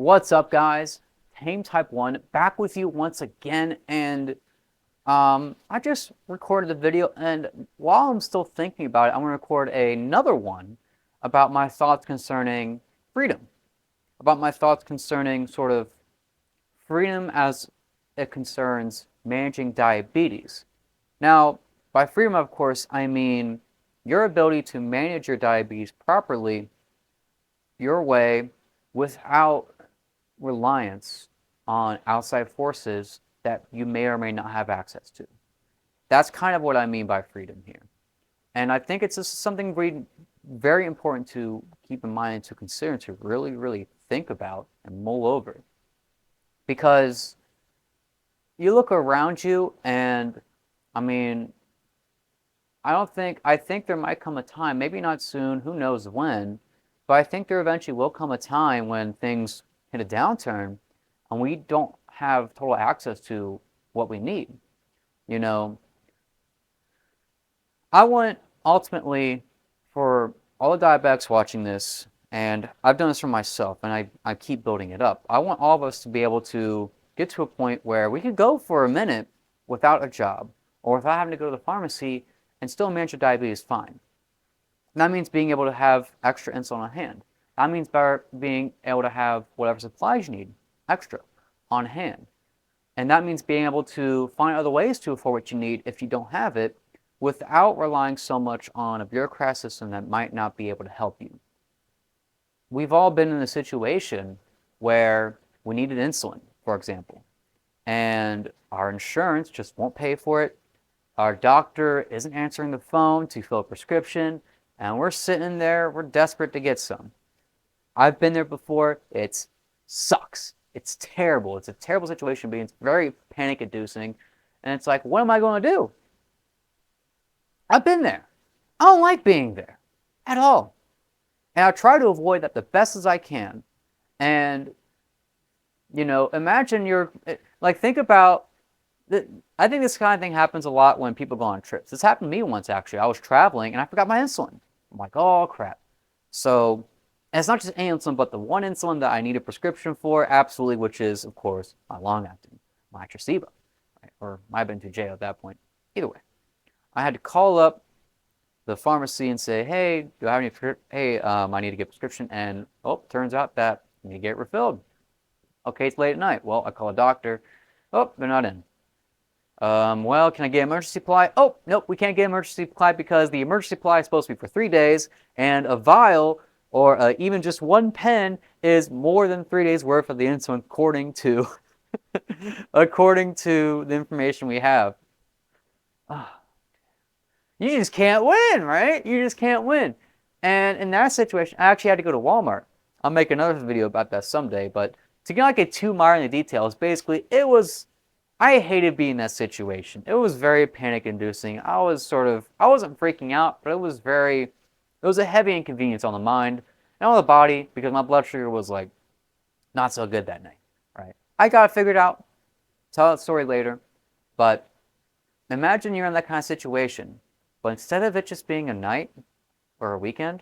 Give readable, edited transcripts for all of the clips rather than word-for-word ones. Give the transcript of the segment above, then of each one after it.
What's up, guys? Tame Type 1 back with you once again, and I just recorded the video, and while I'm still thinking about it, I'm going to record another one about my thoughts concerning freedom, about my thoughts concerning sort of freedom as it concerns managing diabetes. Now, by freedom, of course, I mean your ability to manage your diabetes properly, your way, without reliance on outside forces that you may or may not have access to. That's kind of what I mean by freedom here. And I think it's just something very important to keep in mind and to consider and to really, really think about and mull over. Because you look around you and, I mean, I think there might come a time, maybe not soon, who knows when, but I think there eventually will come a time when things hit a downturn and we don't have total access to what we need. You know, I want ultimately for all the diabetics watching this, and I've done this for myself and I keep building it up. I want all of us to be able to get to a point where we could go for a minute without a job or without having to go to the pharmacy and still manage your diabetes fine. That means being able to have extra insulin on hand. That means being able to have whatever supplies you need extra on hand. And that means being able to find other ways to afford what you need if you don't have it without relying so much on a bureaucratic system that might not be able to help you. We've all been in a situation where we needed insulin, for example, and our insurance just won't pay for it. Our doctor isn't answering the phone to fill a prescription, and we're sitting there, we're desperate to get some. I've been there before. It sucks. It's terrible. It's a terrible situation, but it's very panic-inducing. And it's like, what am I going to do? I've been there. I don't like being there at all. And I try to avoid that the best as I can. And, imagine think about, I think this kind of thing happens a lot when people go on trips. This happened to me once, actually. I was traveling, and I forgot my insulin. I'm like, oh, crap. So, and it's not just any insulin, but the one insulin that I need a prescription for, absolutely, which is, of course, my long-acting, my Traceba, right? Or might have been 2J at that point. Either way, I had to call up the pharmacy and say, hey, do I have any, I need to get a prescription, and, oh, turns out that I need to get it refilled. Okay, it's late at night. Well, I call a doctor. Oh, they're not in. Well, can I get emergency supply? Oh, nope, we can't get emergency supply because the emergency supply is supposed to be for 3 days, and a vial or even just one pen is more than 3 days worth of the insulin according to according to the information we have. You just can't win, right? You just can't win. And in that situation, I actually had to go to Walmart. I'll make another video about that someday, but to not get too mired in the details, basically, I hated being in that situation. It was very panic-inducing. I wasn't freaking out, but it was a heavy inconvenience on the mind and on the body because my blood sugar was like not so good that night, right? I got it figured out. Tell that story later. But imagine you're in that kind of situation, but instead of it just being a night or a weekend,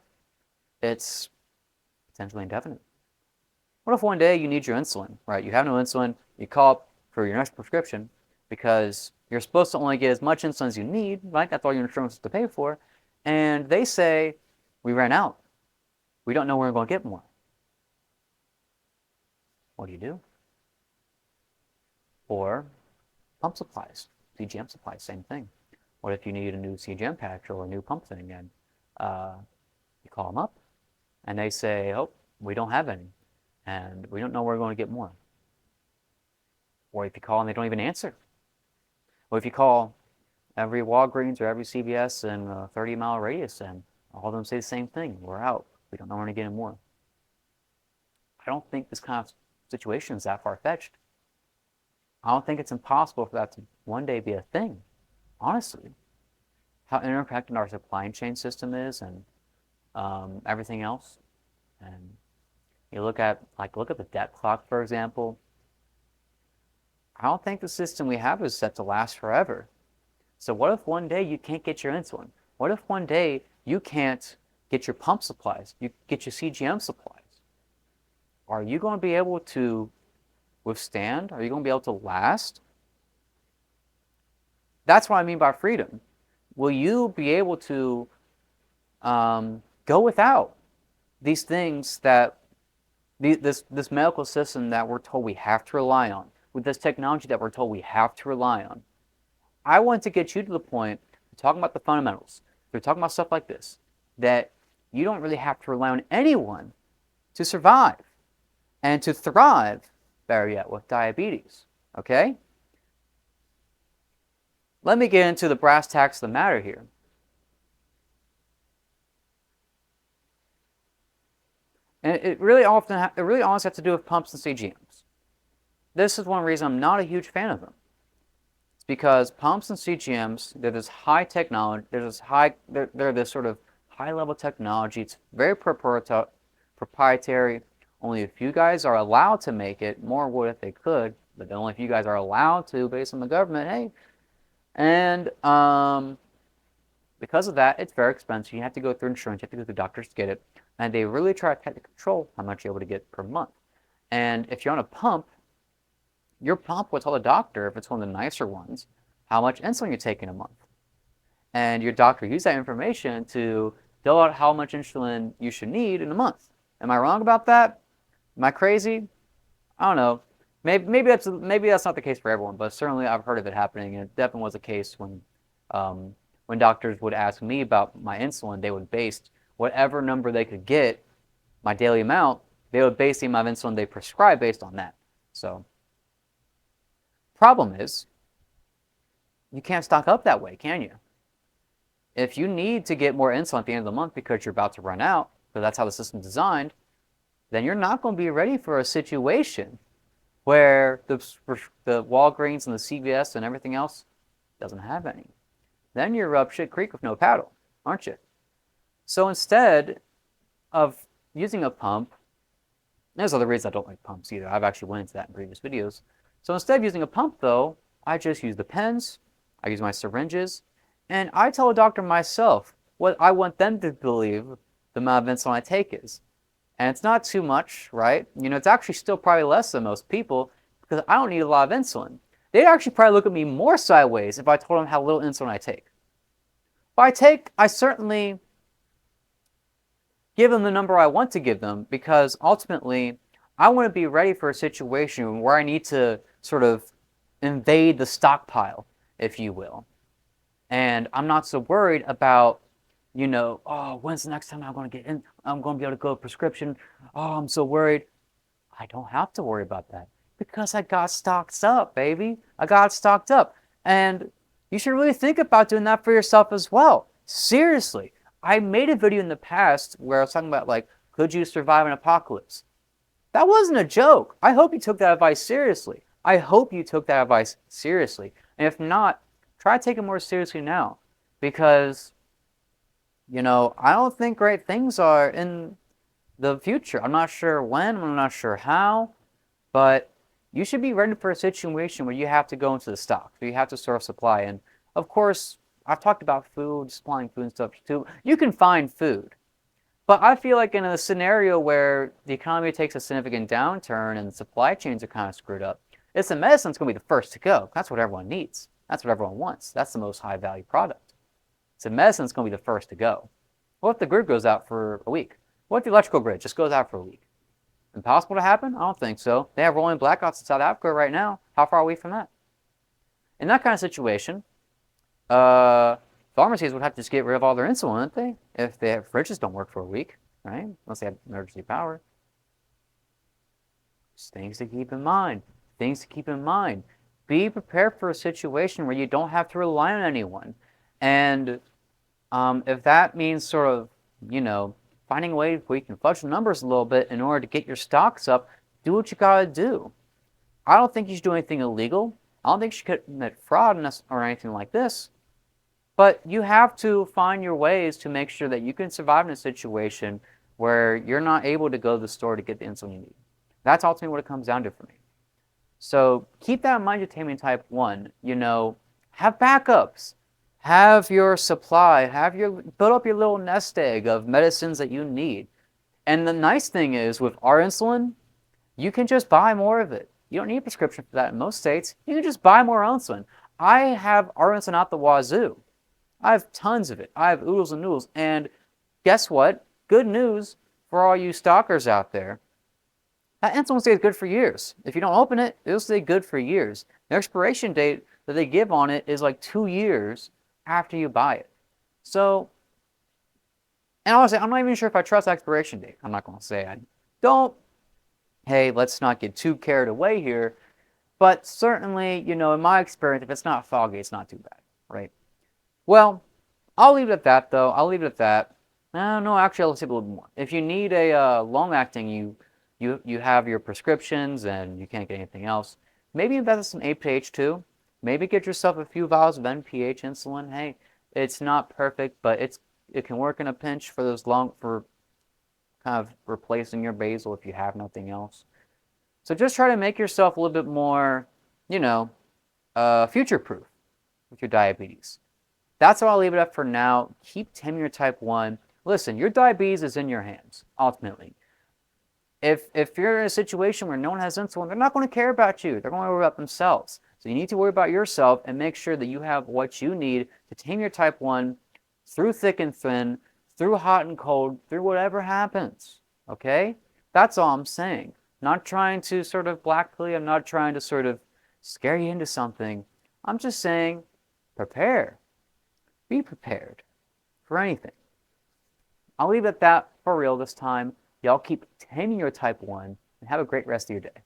it's potentially indefinite. What if one day you need your insulin, right? You have no insulin, you call up for your next prescription because you're supposed to only get as much insulin as you need, right? That's all your insurance is to pay for. And they say, we ran out. We don't know where we're going to get more. What do you do? Or pump supplies, CGM supplies, same thing. What if you need a new CGM patch or a new pump thing? And you call them up and they say, oh, we don't have any. And we don't know where we're going to get more. Or if you call and they don't even answer. Or if you call every Walgreens or every CVS in a 30-mile radius and all of them say the same thing, we're out. We don't know where to get more. I don't think this kind of situation is that far-fetched. I don't think it's impossible for that to one day be a thing, honestly. How interconnected our supply chain system is and everything else. And you look at the debt clock, for example. I don't think the system we have is set to last forever. So what if one day you can't get your insulin? What if one day you can't get your pump supplies, you get your CGM supplies? are you going to be able to withstand? Are you going to be able to last? That's what I mean by freedom. Will you be able to go without these things that this medical system that we're told we have to rely on, with this technology that we're told we have to rely on? I want to get you to the point, talking about the fundamentals, we're talking about stuff like this, that you don't really have to rely on anyone to survive and to thrive, better yet, with diabetes. Okay? Let me get into the brass tacks of the matter here. And it really honestly has to do with pumps and CGMs. This is one reason I'm not a huge fan of them. It's because pumps and CGMs, they're this high technology, they're this sort of high level technology. It's very proprietary. Only a few guys are allowed to make it. More would if they could, but only a few guys are allowed to based on the government. Hey, and because of that, it's very expensive. You have to go through insurance. You have to go through doctors to get it. And they really try to control how much you're able to get per month. And if you're on a pump, your pump will tell the doctor, if it's one of the nicer ones, how much insulin you're taking a month. And your doctor uses that information to fill out how much insulin you should need in a month. Am I wrong about that? Am I crazy? I don't know. Maybe that's not the case for everyone, but certainly I've heard of it happening, and it definitely was the case when doctors would ask me about my insulin. They would base whatever number they could get, my daily amount, they would base the amount of insulin they prescribe based on that. So, problem is, you can't stock up that way, can you? If you need to get more insulin at the end of the month because you're about to run out, because that's how the system's designed, then you're not going to be ready for a situation where the Walgreens and the CVS and everything else doesn't have any. Then you're up shit creek with no paddle, aren't you? So instead of using a pump, there's other reasons I don't like pumps either. I've actually went into that in previous videos. So instead of using a pump though, I just use the pens, I use my syringes, and I tell a doctor myself what I want them to believe the amount of insulin I take is. And it's not too much, right? You know, it's actually still probably less than most people because I don't need a lot of insulin. They'd actually probably look at me more sideways if I told them how little insulin I take. I certainly give them the number I want to give them because ultimately I want to be ready for a situation where I need to sort of invade the stockpile, if you will. And I'm not so worried about, you know, oh, when's the next time I'm going to get in? I'm going to be able to go prescription. Oh, I'm so worried. I don't have to worry about that because I got stocked up, baby. I got stocked up. And you should really think about doing that for yourself as well. Seriously. I made a video in the past where I was talking about, like, could you survive an apocalypse? That wasn't a joke. I hope you took that advice seriously. I hope you took that advice seriously. And if not, try to take it more seriously now. Because, you know, I don't think great things are in the future. I'm not sure when, I'm not sure how, but you should be ready for a situation where you have to go into the stock. So you have to source supply. And, of course, I've talked about food, supplying food and stuff too. You can find food. But I feel like in a scenario where the economy takes a significant downturn and the supply chains are kind of screwed up, it's the medicine's going to be the first to go. That's what everyone needs. That's what everyone wants. That's the most high value product. So medicine's going to be the first to go. What if the grid goes out for a week? What if the electrical grid just goes out for a week? Impossible to happen? I don't think so. They have rolling blackouts in South Africa right now. How far are we from that? In that kind of situation, pharmacies would have to just get rid of all their insulin, wouldn't they? If their fridges don't work for a week, right? Unless they have emergency power. Just things to keep in mind. Things to keep in mind. Be prepared for a situation where you don't have to rely on anyone. And if that means sort of, you know, finding a way where you can fudge the numbers a little bit in order to get your stocks up, do what you gotta do. I don't think you should do anything illegal. I don't think you should commit fraud or anything like this. But you have to find your ways to make sure that you can survive in a situation where you're not able to go to the store to get the insulin you need. That's ultimately what it comes down to for me. So keep that in mind, you're type 1. You know, have backups. Have your supply. Build up your little nest egg of medicines that you need. And the nice thing is with our insulin, You can just buy more of it. You don't need a prescription for that in most states. You can just buy more insulin. I have our insulin out the wazoo. I have tons of it. I have oodles and noodles. And guess what? Good news for all you stalkers out there. That insulin stays good for years. If you don't open it, it'll stay good for years. The expiration date that they give on it is like 2 years after you buy it. So, and honestly, I'm not even sure if I trust expiration date. I'm not going to say I don't. Hey, let's not get too carried away here. But certainly, in my experience, if it's not foggy, it's not too bad, right? Well, I'll leave it at that, though. I'll leave it at that. No, actually, I'll say a little bit more. If you need a long-acting, you have your prescriptions and you can't get anything else, maybe invest in some APH too. Maybe get yourself a few vials of NPH insulin. Hey, it's not perfect, but it can work in a pinch for kind of replacing your basal if you have nothing else. So just try to make yourself a little bit more, future-proof with your diabetes. That's all I'll leave it at for now. Keep taming your type 1. Listen, your diabetes is in your hands, ultimately. If you're in a situation where no one has insulin, they're not going to care about you. They're going to worry about themselves. So you need to worry about yourself and make sure that you have what you need to tame your type 1 through thick and thin, through hot and cold, through whatever happens. Okay? That's all I'm saying. Not trying to sort of blackpill you. I'm not trying to sort of scare you into something. I'm just saying, prepare. Be prepared for anything. I'll leave it at that for real this time. Y'all keep taming your type 1 and have a great rest of your day.